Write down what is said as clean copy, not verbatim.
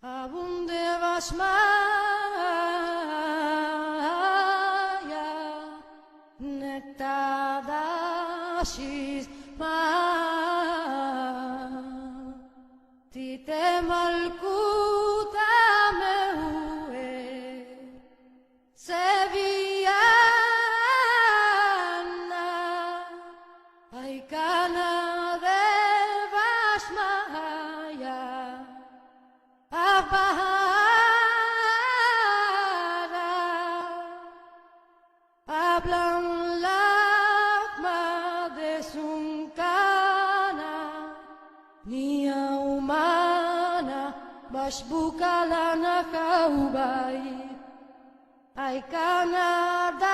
Abunde basmaia nektadashis ma tite malkuta meue seviana aikana de basmaia hablan lagma de sunkana nia humana bashbukalana kaubay ay kanada